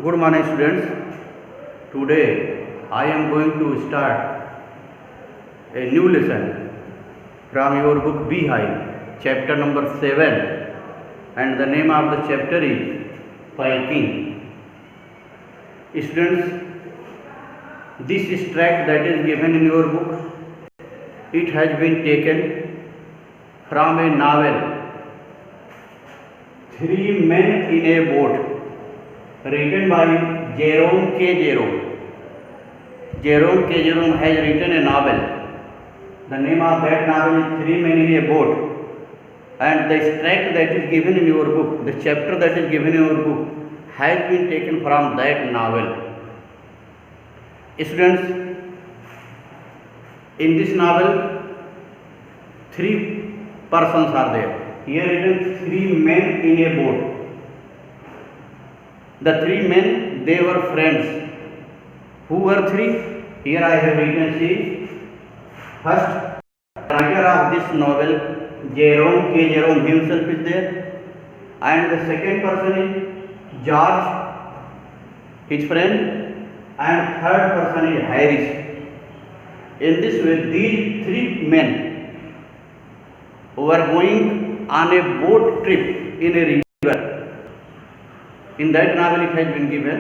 Good morning, students. Today I am going to start a new lesson from your book Beehive, chapter number 7, and the name of the chapter is Piking. Students, this extract that is given in your book, it has been taken from a novel, Three Men in a Boat, written by Jerome K. Jerome. Jerome K. Jerome has written a novel. The name of that novel is Three Men in a Boat, and the extract that is given in your book, the chapter that is given in your book, has been taken from that novel. Students, in this novel, three persons are there. Here written three men in a boat. The three men, they were friends. Who were three? Here I have written, see. First, the writer of this novel, Jerome K. Jerome himself is there. And the second person is George, his friend. And third person is Harris. In this way, these three men were going on a boat trip in a river. In that novel it has been given.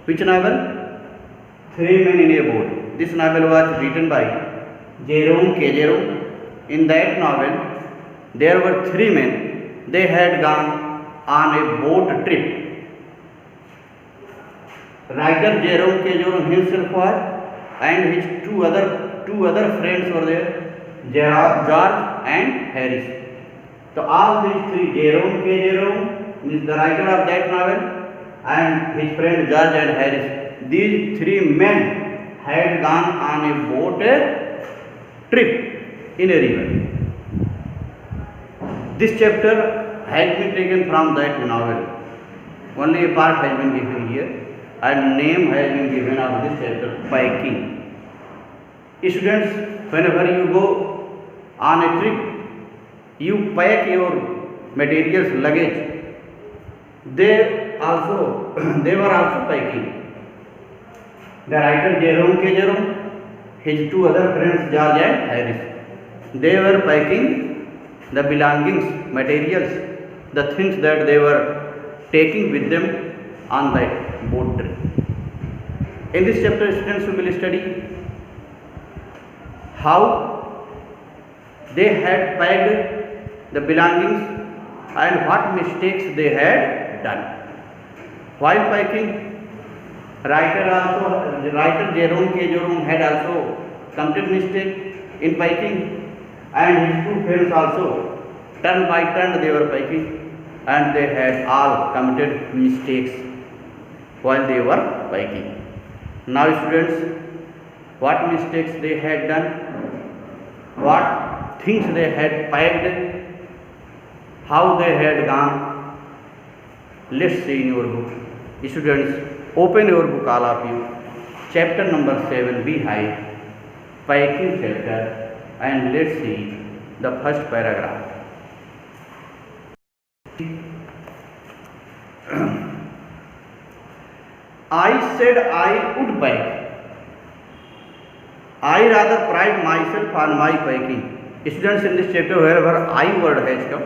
Which novel? Three Men in a Boat. This novel was written by Jerome K. Jerome. In that novel, there were three men. They had gone on a boat trip. Writer Jerome K. Jerome himself was, and his two other friends were there, George and Harris. So all these three, Jerome K. Jerome is the writer of that novel, and his friend George and Harris, these three men had gone on a boat trip in a river. This chapter has been taken from that novel. Only a part has been given here, and name has been given of this chapter, Piking. Students, whenever you go on a trip, you pack your materials, luggage. They were also piking. The writer Jerome K. Jerome, his two other friends George and Harris, they were piking the belongings, materials, the things that they were taking with them on that boat trip. In this chapter, students will study how they had packed the belongings and what mistakes they had done. While packing, writer Jerome K. Jerome had also committed mistake in packing, and his two friends also, turn by turn they were packing, and they had all committed mistakes while they were packing. Now students, what mistakes they had done, what things they had packed, how they had gone, let's see in your book. Students, open your book, all of you, chapter number 7, Beehive, Piking chapter, and let's see the first paragraph. I said I would pike. I rather pride myself on my piking. Students, in this chapter, wherever I word has come,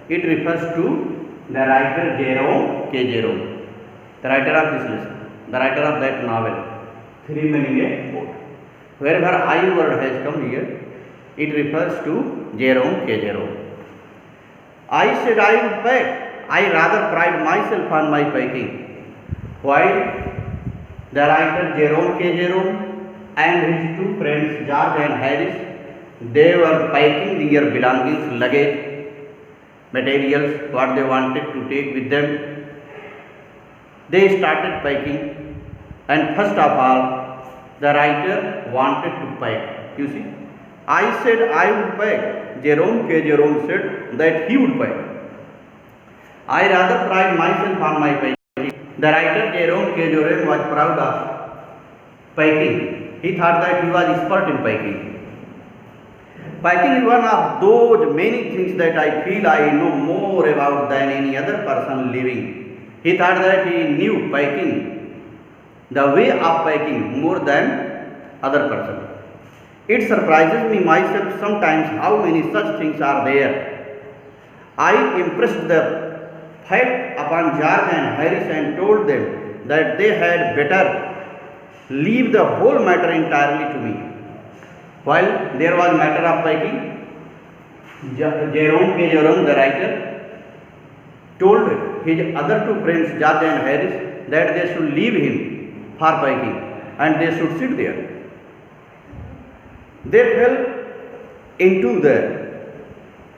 it refers to the writer Jerome K. Jerome, the writer of this lesson, the writer of that novel, Three Men in a Boat. Wherever I word has come here, it refers to Jerome K. Jerome. I said I would pike. I rather pride myself on my piking. While the writer Jerome K. Jerome and his two friends George and Harris, they were piking their belongings, luggage, materials, what they wanted to take with them. They started piking, and first of all, the writer wanted to pike. You see, I said I would pike. Jerome K. Jerome said that he would pike. I rather pride myself on my piking. The writer Jerome K. Jerome was proud of piking. He thought that he was expert in piking. Piking is one of those many things that I feel I know more about than any other person living. He thought that he knew packing, the way of packing more than other person. It surprises me myself sometimes how many such things are there. I impressed the fact upon George and Harris and told them that they had better leave the whole matter entirely to me. While there was matter of packing, Jerome K. Jerome, the writer, told his other two friends, George and Harris, that they should leave him for packing and they should sit there. They fell into the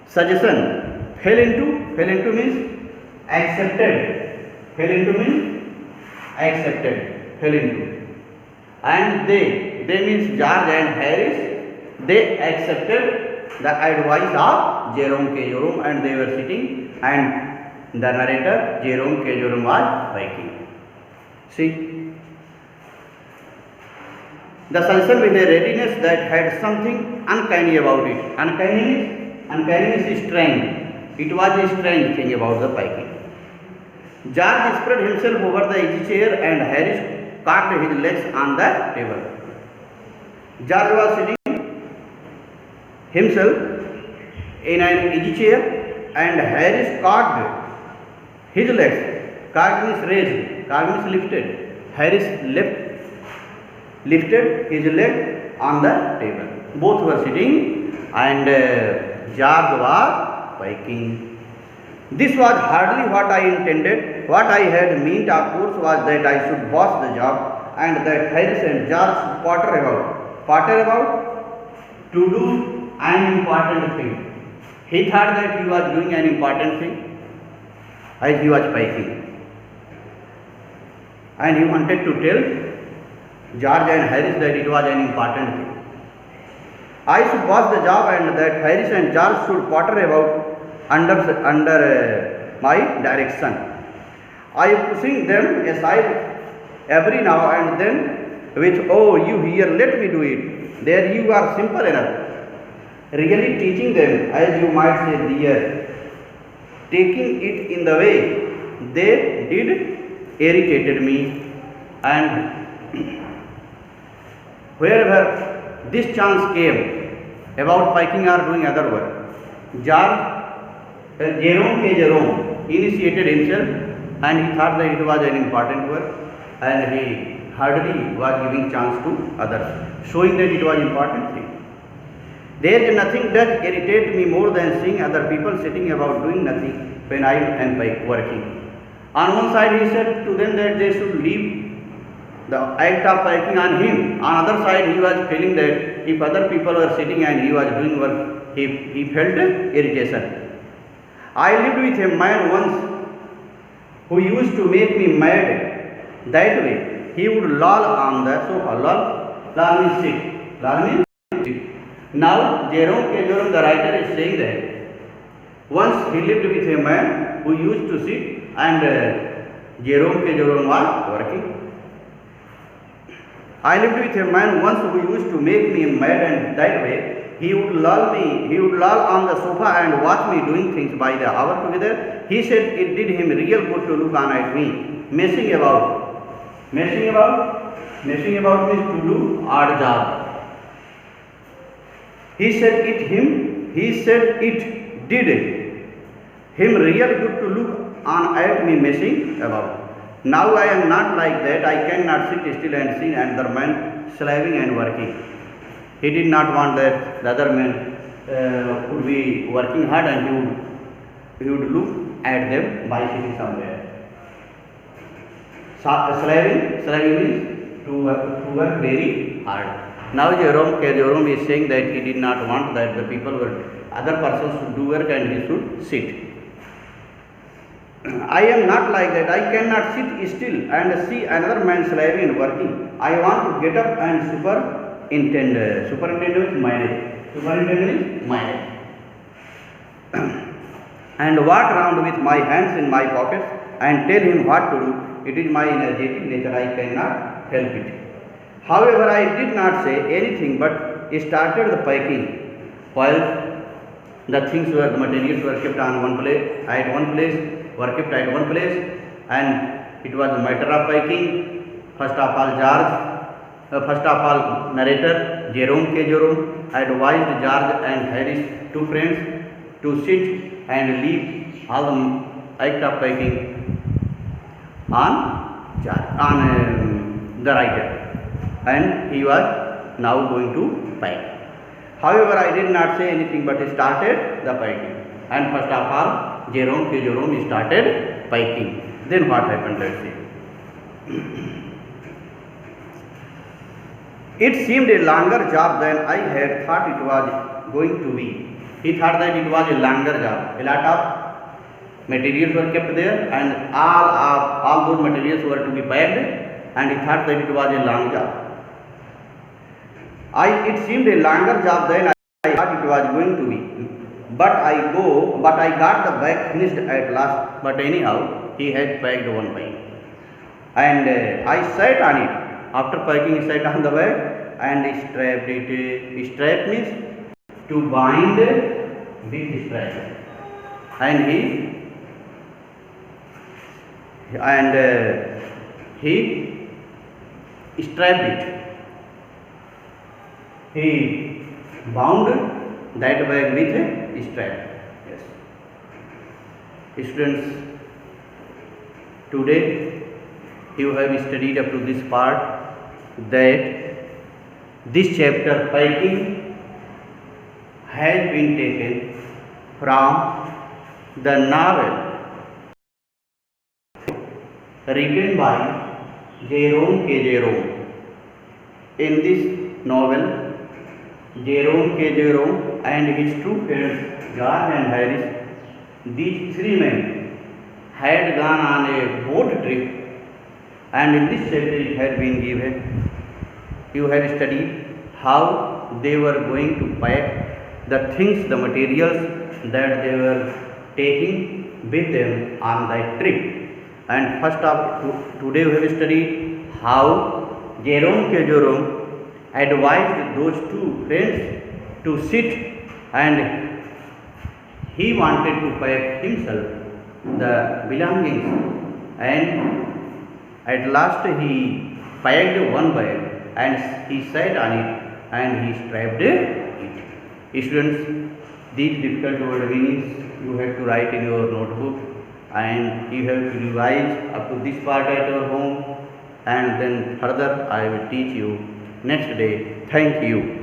suggestion. Fell into means accepted. Fell into means accepted. Fell into. And they means George and Harris, they accepted the advice of Jerome K. Jerome and they were sitting and the narrator Jerome K. Jerome was packing. See, the suggestion with a readiness that had something uncanny about it. Uncanniness is strange. It was a strange thing about the packing. George spread himself over the easy chair and Harris cocked his legs on the table. George was sitting himself in an easy chair and Harris cocked his legs. Cocked means raised. Cocked means lifted. Harris lifted his leg on the table. Both were sitting and George was packing. This was hardly what I intended. What I had meant, of course, was that I should boss the job and that Harris and George should potter about to do an important thing. He thought that he was doing an important thing as he was packing. And he wanted to tell George and Harris that it was an important thing. I should boss the job and that Harris and George should potter about under my direction. I am pushing them aside every now and then with, oh, you here, let me do it. There you are simple enough. Really teaching them, as you might say, dear. Taking it in the way they did irritated me, and wherever this chance came about packing or doing other work, Jerome K. Jerome initiated himself and he thought that it was an important work and he hardly was giving chance to others, showing that it was important thing. There is nothing that irritates me more than seeing other people sitting about doing nothing when I am working. On one side he said to them that they should leave the act of packing on him. On other side he was feeling that if other people were sitting and he was doing work, he felt irritation. I lived with a man once who used to make me mad that way. He would loll on the sofa. Loll means sit. Now Jerome K. Jerome, the writer, is saying that once he lived with a man who used to sit and Jerome K. Jerome was working. I lived with a man once who used to make me mad and that way he would loll on the sofa and watch me doing things by the hour together. He said it did him real good to look on at me, messing about means to do odd job. He said it did him real good to look on at me messing about. Now I am not like that. I cannot sit still and see another man slaving and working. He did not want that the other man would be working hard and he would look at them by sitting somewhere. Slaving means to work very hard. Now Jerome K. Jerome is saying that he did not want that the other persons should do work and he should sit. I am not like that. I cannot sit still and see another man slaving and working. I want to get up and superintend is manage. And walk around with my hands in my pockets and tell him what to do. It is my energetic nature. I cannot help it. However, I did not say anything but started the packing while the materials were kept on one place, were kept at one place, and it was a matter of packing. First of all, narrator Jerome K. Jerome advised George and Harris, two friends, to sit and leave all the act of packing on the writer, and he was now going to pack. However, I did not say anything but started the packing, and first of all Jerome K. Jerome started packing. Then what happened, let's see. It seemed a longer job than I had thought it was going to be. He thought that it was a longer job. A lot of materials were kept there, and all those materials were to be packed, and he thought that it was a long job. It seemed a longer job than I thought it was going to be. But I got the bag finished at last. But anyhow, he had packed one bag, and I sat on it. After packing, he sat on the bag and strapped it. Strap means to bind with strap, and he strapped it. He bound that bag with a strap. Yes. Students, today you have studied up to this part, that this chapter packing has been taken from the novel written by Jerome K. Jerome. In this novel, Jerome K. Jerome and his two friends George and Harris, these three men had gone on a boat trip, and in this chapter it had been given, you have studied how they were going to pack the things, the materials that they were taking with them on that trip. And first of today we have studied how Jerome K. Jerome advised those two friends to sit, and he wanted to pack himself the belongings, and at last he packed one bag and he sat on it and he strapped it. Students, these difficult word meanings you have to write in your notebook, and you have to revise up to this part at your home, and then further I will teach you next day. Thank you.